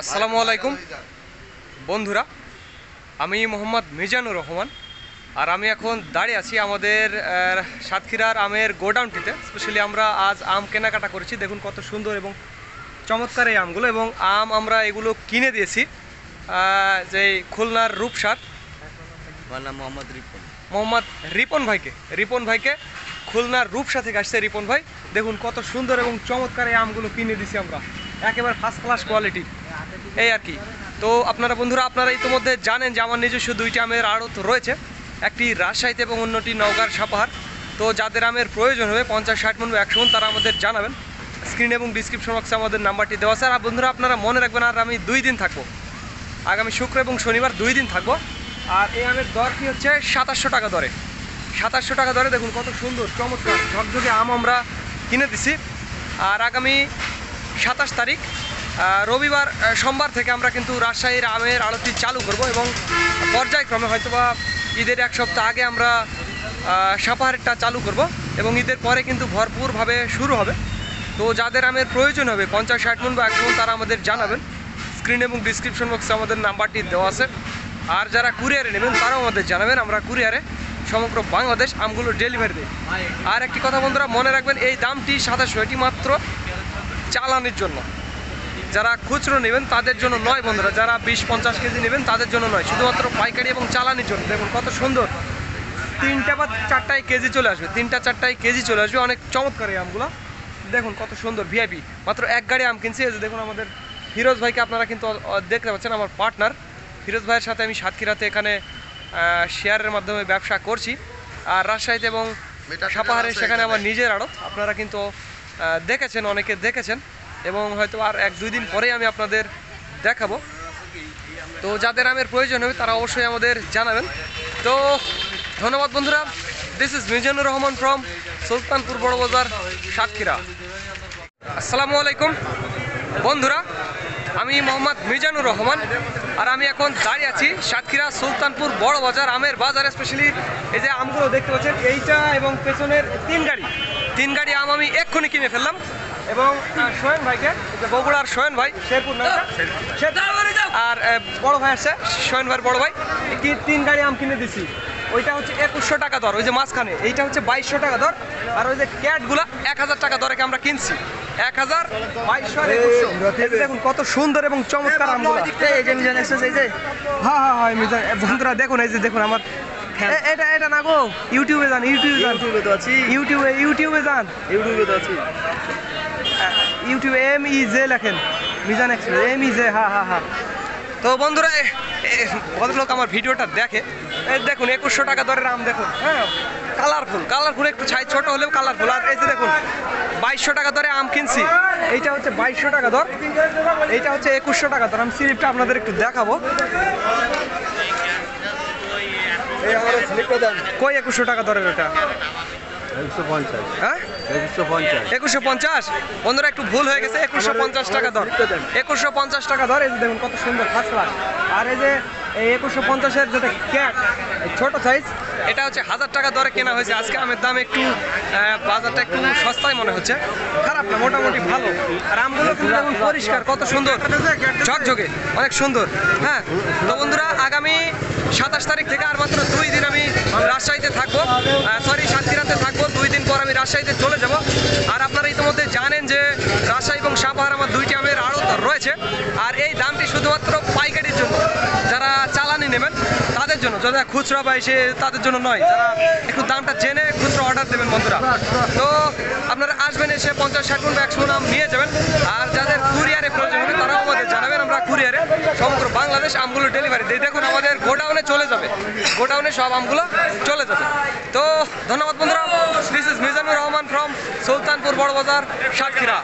আসসালামু আলাইকুম বন্ধুরা, আমি মোহাম্মদ মিজানুর রহমান। আর আমি এখন দাঁড়িয়ে আছি আমাদের সাতক্ষীরার আমের গোডাউনটিতে। স্পেশালি আমরা আজ আম কেনাকাটা করেছি। দেখুন কত সুন্দর এবং চমৎকার এই আমগুলো, এবং আমরা এগুলো কিনে দিয়েছি যে খুলনার রূপসার মোহাম্মদ রিপন ভাইকে খুলনার রূপসা থেকে আসছে রিপন ভাই। দেখুন কত সুন্দর এবং চমৎকার এই আমগুলো কিনে দিছি আমরা, একেবারে ফার্স্ট ক্লাস কোয়ালিটির এই আর কি। তো বন্ধুরা, আপনারা ইতিমধ্যে জানেন যে আমার নিজস্ব দুইটি আমের আড়ত রয়েছে, একটি রাজশাহীতে এবং অন্যটি নওগাঁর সাপাহার। তো যাদের আমের প্রয়োজন হবে 50-60 মণ বা 100 মণ, তারা আমাদের জানাবেন। স্ক্রিন এবং ডিসক্রিপশন বক্সে আমাদের নাম্বারটি দেওয়া আছে। আর বন্ধুরা, আপনারা মনে রাখবেন, আর আমি 2 দিন থাকবো, আগামী শুক্র এবং শনিবার 2 দিন থাকবো। আর এই আমের দর কি হচ্ছে 2700 টাকা দরে, 2700 টাকা দরে। দেখুন কত সুন্দর চমৎকার ঝকঝকে আম আমরা কিনে দিছি। আর আগামী 27 তারিখ রবিবার সোমবার থেকে আমরা কিন্তু রাজশাহীর আমের আড়তটি চালু করব, এবং পর্যায়ক্রমে হয়তোবা ঈদের 1 সপ্তাহ আগে আমরা সাপাহারেরটা চালু করব, এবং ঈদের পরে কিন্তু ভরপুরভাবে শুরু হবে। তো যাদের আমের প্রয়োজন হবে 50-60 মণ বা 100 মণ, তারা আমাদের জানাবেন। স্ক্রিন এবং ডিসক্রিপশন বক্সে আমাদের নাম্বারটি দেওয়া আছে। আর যারা কুরিয়ারে নেবেন তারাও আমাদের জানাবেন, আমরা কুরিয়ারে সমগ্র বাংলাদেশ আমগুলো ডেলিভারি দিই। আর একটি কথা বন্ধুরা, মনে রাখবেন, এই দামটি 2700, এটি মাত্র চালানির জন্য। যারা খুচরো নেবেন তাদের জন্য নয় বন্ধুরা, যারা 20-50 কেজি নেবেন তাদের জন্য নয়, শুধুমাত্র পাইকারি এবং চালানির জন্য। দেখুন কত সুন্দর, 3টা বা 4টায় কেজি চলে আসবে, 3টা-4টায় কেজি চলে আসবে। অনেক চমৎকার এই আমগুলো, দেখুন কত সুন্দর ভিআইপি। মাত্র 1 গাড়ি আম কিনছি। এই যে দেখুন আমাদের ফিরোজ ভাইকে আপনারা কিন্তু দেখতে পাচ্ছেন, আমার পার্টনার ফিরোজ ভাইয়ের সাথে আমি সাতক্ষীরাতে এখানে শেয়ারের মাধ্যমে ব্যবসা করছি। আর রাজশাহীতে এবং সাপাহারে সেখানে আমার নিজের আড়ত, আপনারা কিন্তু দেখেছেন, অনেকে দেখেছেন, এবং হয়তো আর 1-2 দিন পরেই আমি আপনাদের দেখাবো। তো যাদের আমের প্রয়োজন হবে তারা অবশ্যই আমাদের জানাবেন। তো ধন্যবাদ বন্ধুরা। This is Mizanur Rahman from Sultanpur বড় বাজার, সাতক্ষীরা। আসসালামু আলাইকুম বন্ধুরা, আমি মোহাম্মদ মিজানুর রহমান। আর আমি এখন দাঁড়িয়ে আছি সাতক্ষীরা সুলতানপুর বড় বাজার আমের বাজারে। স্পেশালি এই যে আমগুলো দেখতে পাচ্ছেন, এইটা এবং পেছনের 3 গাড়ি আম আমি এক্ষুনি কিনে ফেললাম। এবং সোহেন ভাইকে, বগুড়ার সোহেন ভাই, শেরপুর না, আর বড় ভাই আসছে, সোহেন ভাইয়ের বড় ভাই, 3 গাড়ি আম কিনে দিছি। ওইটা হচ্ছে 2100 টাকা দর, ওই যে মাঝখানে এইটা হচ্ছে 2200 টাকা দর। আর ওই যে ক্যাটগুলা 1000 টাকা দরে আমরা কিনছি, 1000, 2200। দেখুন কত সুন্দর এবং চমৎকার আমগুলো। হ্যাঁ মিজান বন্ধুরা, দেখুন এই যে দেখুন আমার এটা না গো, ইউটিউবে যান, ইউটিউবে তো আছি, ইউটিউবে যান, ইউটিউবে MEJ লেখেন, মিজান এক্সপ্রেস, MEJ। হ্যাঁ। তো বন্ধুরা, ভদ্রলোক আমার ভিডিওটা দেখে, এই দেখুন 2100 টাকা দরের আম। দেখুন, হ্যাঁ, কালারফুল, একটু ছাই ছোট হলেও কালারফুল। আর এই যে দেখুন 2200 টাকা দরে আম কিনছি, এইটা হচ্ছে 2200 টাকা দর, এইটা হচ্ছে 2100 টাকা দর। আমি স্লিপটা আপনাদের একটু দেখাবো। কই 2100 টাকা দরের ওটা? 2150। হ্যাঁ, 2150 বন্ধুরা, একটু ভুল হয়ে গেছে, 2150 টাকা দর, 2150 টাকা দর। এই যে দেখুন কত সুন্দর ফার্স্ট ক্লাস। আর এই যে এই 2150-এর যেটা ক্যাট ছোট সাইজ, এটা হচ্ছে 1000 টাকা দরে কেনা হয়েছে। আজকে আমের দাম একটু বাজারটা একটু সস্তায় মনে হচ্ছে, খারাপ না, মোটামুটি ভালো। আর আমগুলো কিন্তু পরিষ্কার, কত সুন্দর ঝকঝকে, অনেক সুন্দর। হ্যাঁ, তো বন্ধুরা, আগামী 27 তারিখ থেকে আর মাত্র 2 দিন আমি রাজশাহীতে থাকবো, সাতক্ষীরাতে থাকবো। 2 দিন পর আমি রাজশাহীতে চলে যাব। আর আপনারা ইতিমধ্যে জানেন যে রাজশাহী এবং সাপাহার আমার 2টি আমের আড়ত রয়েছে। আর এই দামটি শুধুমাত্র পাইকারির জন্য, যারা চালানি নেবেন তাদের জন্য, যারা খুচরা বা এসে তাদের জন্য নয়, যারা একটু দামটা জেনে খুচরা অর্ডার দেবেন বন্ধুরা। তো আপনারা আসবেন, এসে 50-60 মণ বা 100 মণ আম নিয়ে যাবেন। আর যাদের কুরিয়ারে প্রয়োজন হবে তারাও আমাদের জানাবেন, আমরা কুরিয়ারে সমগ্র বাংলাদেশ আমগুলো ডেলিভারি দিই। দেখুন আমাদের গোডাউনে চলে যাবে, গোডাউনে সব আমগুলো চলে যাবে। তো ধন্যবাদ বন্ধুরা। This is Mizanur Rahman from Sultanpur বড় বাজার, সাতক্ষীরা।